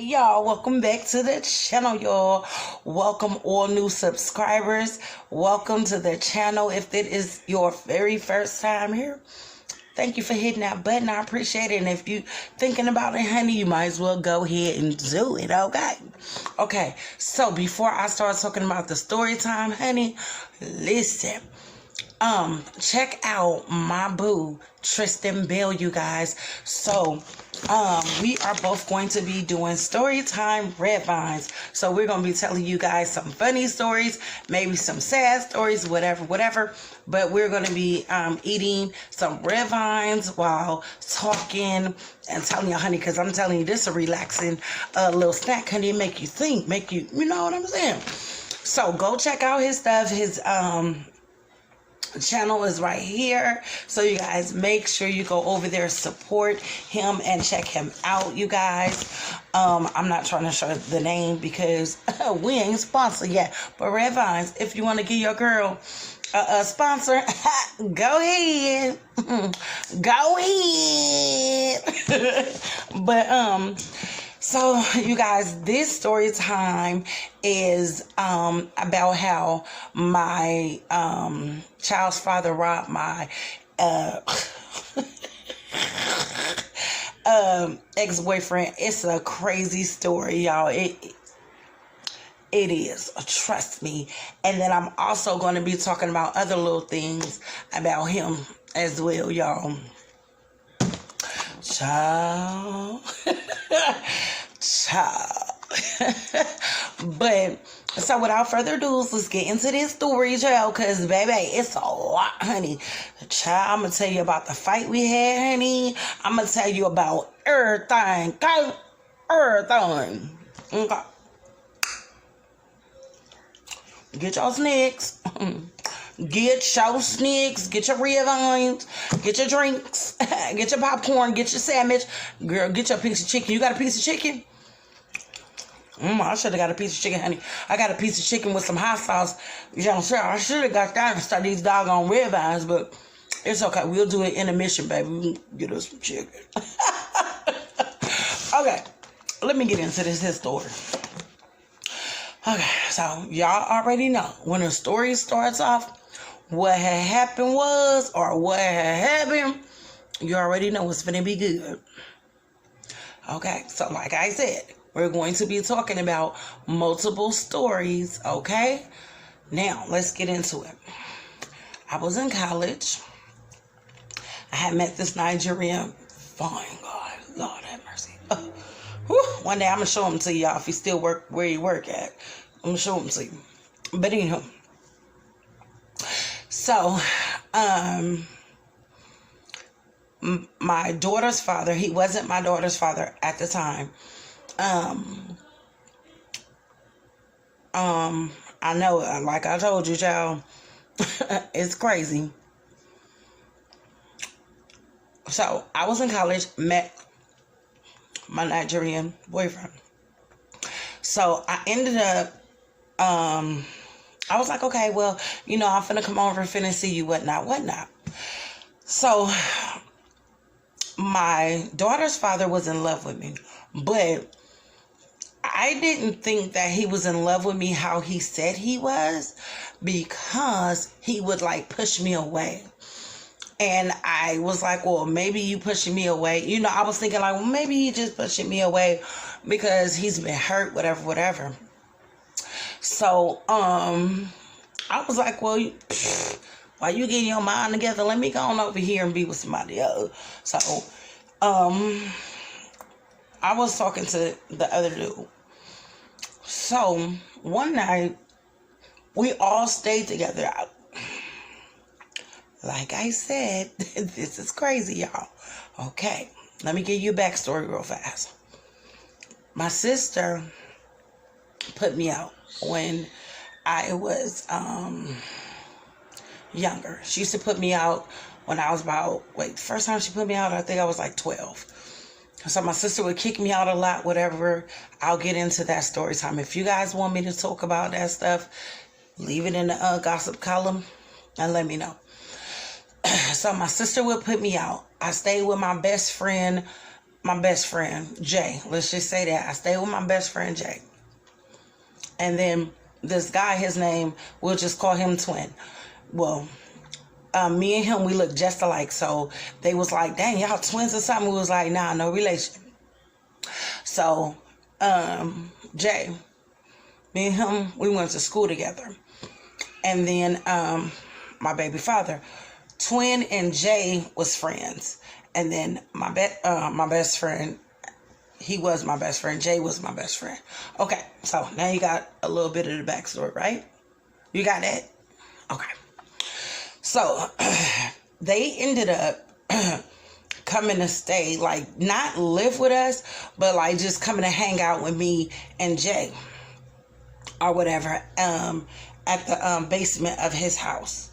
y'all, welcome back to the channel, y'all. Welcome all new subscribers. Welcome to the channel. If it is your very first time here, thank you for hitting that button. I appreciate it. And if you thinking about it, honey, you might as well go ahead and do it, okay? So before I start talking about the story time, honey, listen. Check out my boo, Tristan Bell, you guys. So, we are both going to be doing story time red vines. So we're going to be telling you guys some funny stories, maybe some sad stories, whatever. But we're going to be, eating some red vines while talking and telling you, honey, because I'm telling you, this is a relaxing, little snack, honey, make you think, you know what I'm saying? So go check out his stuff. His, channel is right here, so you guys make sure you go over there, support him and check him out, you guys. I'm not trying to show the name because we ain't sponsored yet, but Red Vines, if you want to give your girl a sponsor, go ahead. But so you guys, this story time is about how my child's father robbed my ex-boyfriend. It's a crazy story, y'all. It is, trust me. And then I'm also going to be talking about other little things about him as well, y'all. Child. But so without further ado, let's get into this story, child, because baby, it's a lot, honey. Child, I'm gonna tell you about the fight we had, honey. I'm gonna tell you about everything, okay? Everything. Okay. Get your snacks. Get your snacks, get your red vines, get your drinks, get your popcorn, get your sandwich. Girl, get your piece of chicken. You got a piece of chicken? I should have got a piece of chicken, honey. I got a piece of chicken with some hot sauce. You know, sure, I should have got that and started these doggone red vines, but it's okay. We'll do it in a mission, baby. We can get us some chicken. Okay, let me get into this story. Okay, so y'all already know when a story starts off, what had happened was, or what had happened, you already know it's gonna be good. Okay, so like I said, we're going to be talking about multiple stories, okay? Now, let's get into it. I was in college. I had met this Nigerian, fine God, Lord have mercy. One day I'm gonna show him to y'all if he still work where he work at. I'm gonna show him to you. But anyhow. So, my daughter's father, he wasn't my daughter's father at the time. I know, like I told you, y'all, it's crazy. So, I was in college, met my Nigerian boyfriend. So, I ended up, I was like, okay, well, you know, I'm finna come over, finna see you, whatnot. So, my daughter's father was in love with me, but I didn't think that he was in love with me how he said he was, because he would like push me away. And I was like, well, maybe you pushing me away. You know, I was thinking like, well, maybe he just pushing me away because he's been hurt, whatever. So, I was like, well, while you getting your mind together, let me go on over here and be with somebody else. So, I was talking to the other dude. So, one night, we all stayed together. Like I said, this is crazy, y'all. Okay, let me give you a backstory real fast. My sister put me out when I was younger. She used to put me out when I was first time she put me out, I think I was like 12. So my sister would kick me out a lot, whatever. I'll get into that story time. If you guys want me to talk about that stuff, leave it in the gossip column and let me know. So my sister would put me out. I stayed with my best friend my best friend, Jay. Let's just say that. I stayed with my best friend, Jay. And then this guy, his name, we'll just call him Twin. Well, me and him, we look just alike. So they was like, dang, y'all twins or something? We was like, nah, no relation. So, Jay, me and him, we went to school together. And then my baby father, Twin and Jay was friends. And then my best friend, he was my best friend. Jay was my best friend. Okay, so now you got a little bit of the backstory, right? You got that? Okay. So they ended up coming to stay, like not live with us, but like just coming to hang out with me and Jay or whatever at the basement of his house.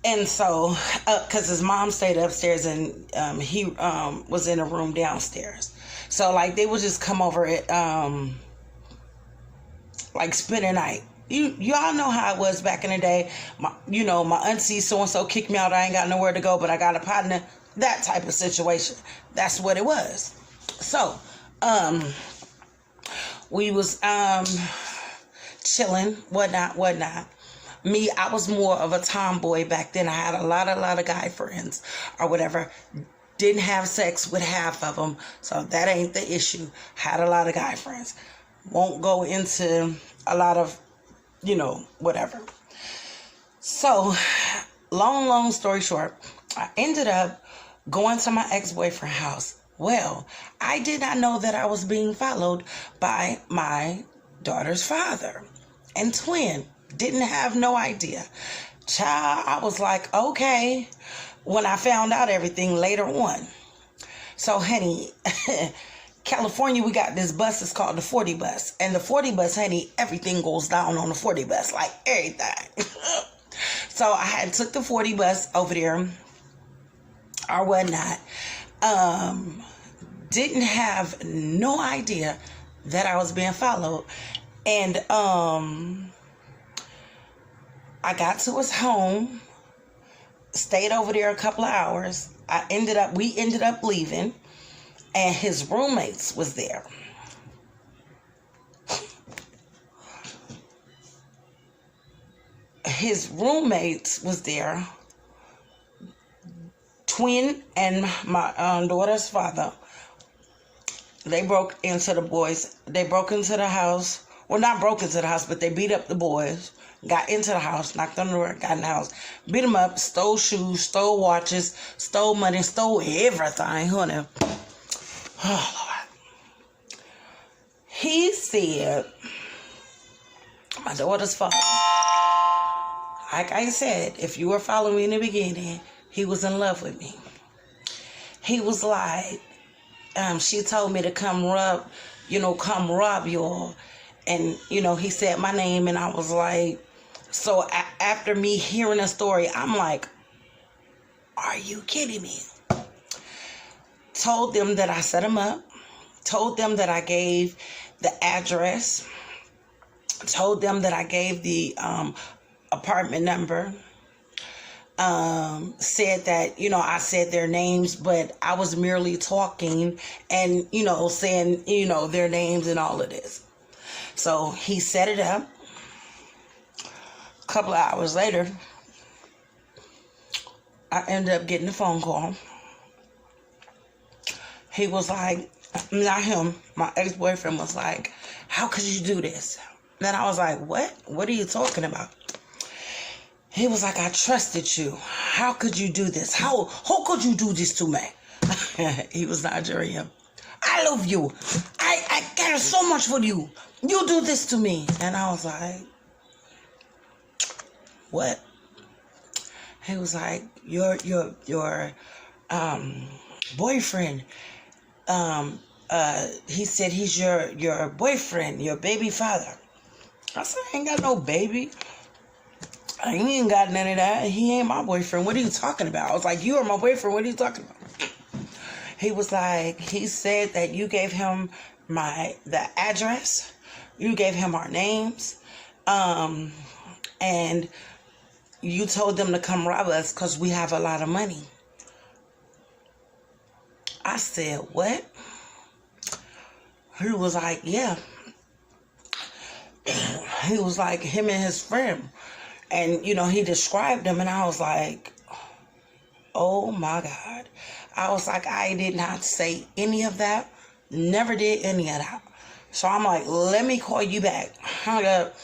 And so, because his mom stayed upstairs and he was in a room downstairs. So, like, they would just come over at, like, spend a night. Y'all know how it was back in the day. My auntie so-and-so kicked me out. I ain't got nowhere to go, but I got a partner. That type of situation. That's what it was. So, we was chilling, whatnot. Me, I was more of a tomboy back then. I had a lot of guy friends or whatever. Didn't have sex with half of them, so that ain't the issue. Had a lot of guy friends. Won't go into a lot of, whatever. So, long story short, I ended up going to my ex-boyfriend's house. Well, I did not know that I was being followed by my daughter's father and Twin. Didn't have no idea. Child, I was like, okay, when I found out everything later on. So, honey, California, we got this bus. It's called the 40 bus. And the 40 bus, honey, everything goes down on the 40 bus, like everything. So I had took the 40 bus over there or whatnot. Didn't have no idea that I was being followed. And I got to his home, stayed over there a couple of hours. We ended up leaving, and his roommates was there. His roommates was there. Twin and my daughter's father. They broke into the house. Well, not broke into the house, but they beat up the boys. Got into the house, knocked on the door, got in the house, beat them up, stole shoes, stole watches, stole money, stole everything, honey. Oh, Lord. He said, my daughter's father, like I said, if you were following me in the beginning, he was in love with me. He was like, she told me to come rob y'all. And, he said my name, and I was like, so after me hearing the story, I'm like, are you kidding me? Told them that I set him up. Told them that I gave the address. Told them that I gave the apartment number. Said that, I said their names, but I was merely talking and, saying, their names and all of this. So he set it up. A couple of hours later, I ended up getting a phone call. He was like, not him, my ex-boyfriend was like, how could you do this? Then I was like, what? What are you talking about? He was like, I trusted you. How could you do this? How could you do this to me? He was Nigerian. I love you. I care so much for you. You do this to me. And I was like, what? He was like, your boyfriend. He said he's your boyfriend, your baby father. I said, I ain't got no baby. I ain't got none of that. He ain't my boyfriend. What are you talking about? I was like, you are my boyfriend. What are you talking about? He was like, he said that you gave him the address. You gave him our names. And you told them to come rob us because we have a lot of money. I said, what? He was like, yeah. He was like, him and his friend. And, he described them, and I was like, oh my God. I was like, I did not say any of that. Never did any of that. So I'm like, let me call you back. Hung up,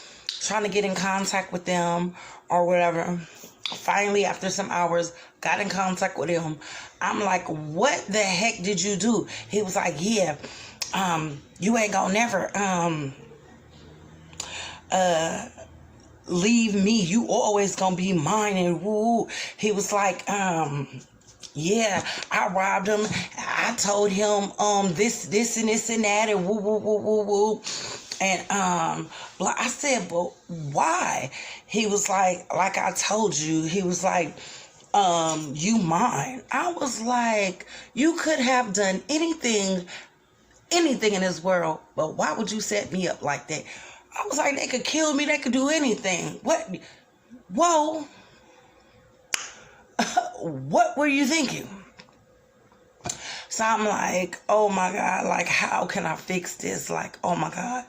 trying to get in contact with them or whatever. Finally, after some hours, got in contact with him. I'm like, what the heck did you do? He was like, yeah, you ain't gonna never leave me. You always gonna be mine. And woo. He was like, yeah, I robbed him. I told him this and this and that and woo woo woo woo woo. And I said, but why? He was like I told you. He was like, you mine. I was like, you could have done anything in this world, but why would you set me up like that? I was like, they could kill me, they could do anything. What? Whoa. What were you thinking? So I'm like, oh my God, like, how can I fix this? Like, oh my God.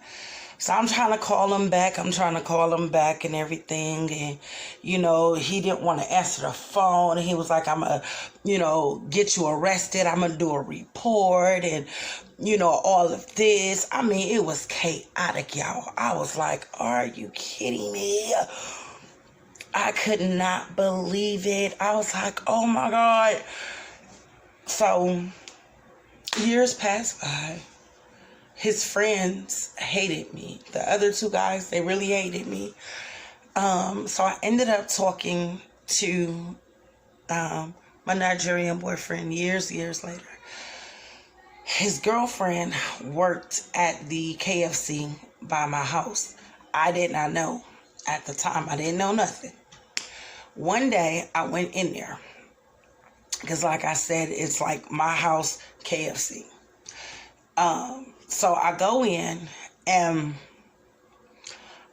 So I'm trying to call him back. And everything. And, he didn't want to answer the phone. And he was like, I'm going to, get you arrested. I'm going to do a report and, all of this. I mean, it was chaotic, y'all. I was like, are you kidding me? I could not believe it. I was like, oh my God. So years passed by. His friends hated me. The other two guys, they really hated me. So I ended up talking to my Nigerian boyfriend years later. His girlfriend worked at the KFC by my house. I did not know. At the time, I didn't know nothing. One day, I went in there. Because like I said, it's like my house, KFC. So I go in and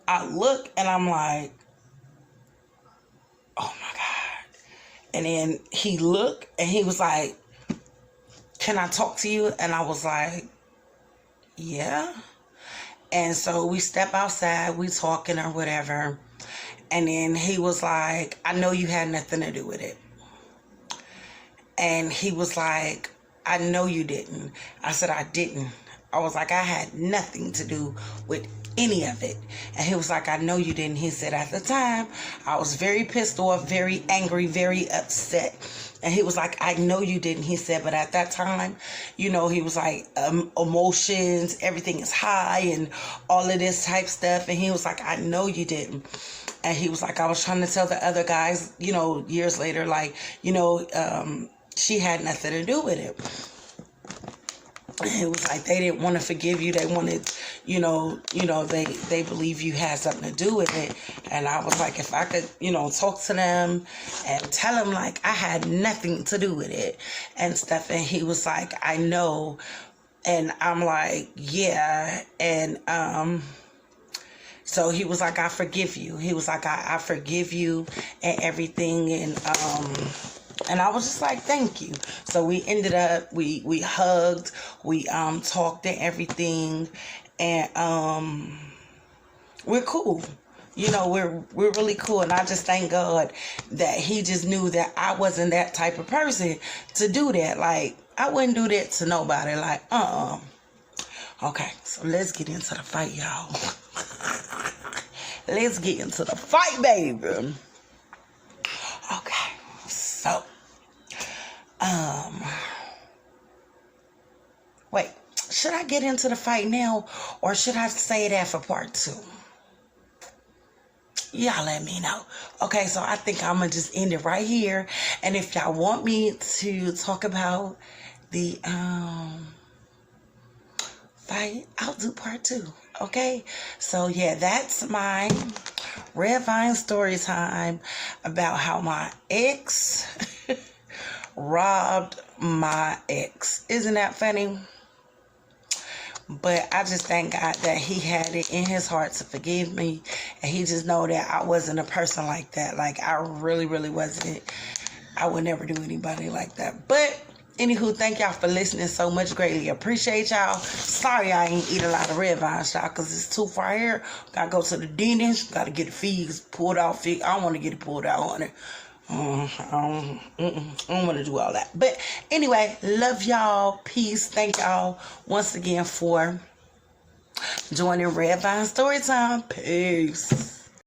I look and I'm like, oh my God. And then he looked and he was like, can I talk to you? And I was like, yeah. And so we step outside, we talking or whatever. And then he was like, I know you had nothing to do with it. And he was like, I know you didn't. I said, I didn't. I was like, I had nothing to do with any of it. And he was like, I know you didn't. He said, at the time, I was very pissed off, very angry, very upset. And he was like, I know you didn't. He said, but at that time, he was like, emotions, everything is high and all of this type stuff. And he was like, I know you didn't. And he was like, I was trying to tell the other guys, years later, like, she had nothing to do with it. It was like they didn't want to forgive you. They wanted, they believe you had something to do with it. And I was like, if I could, talk to them and tell them like I had nothing to do with it and stuff. And he was like, I know. And I'm like, yeah. And so he was like, I forgive you. He was like, I forgive you and everything. And I was just like, thank you. So we ended up, we hugged, we talked and everything, and we're cool. We're really cool. And I just thank God that he just knew that I wasn't that type of person to do that. Like, I wouldn't do that to nobody. Like, Okay, so let's get into the fight, y'all. Let's get into the fight, baby. Okay, so, wait, should I get into the fight now, or should I say that for part 2? Y'all let me know. Okay, so I think I'm gonna just end it right here, and if y'all want me to talk about the fight, I'll do part 2. Okay, so yeah, that's my Red Vine story time about how my ex robbed my ex. Isn't that funny? But I just thank God that he had it in his heart to forgive me, and he just know that I wasn't a person like that. Like, I really, really wasn't. I would never do anybody like that. But Anywho, thank y'all for listening so much. Greatly appreciate y'all. Sorry I ain't eat a lot of red vine, y'all, because it's too far here. Gotta go to the dentist. Gotta get the figs pulled out. I don't want to get it pulled out, honey. I don't want to do all that. But anyway, love y'all. Peace. Thank y'all once again for joining Red Vine Storytime. Peace.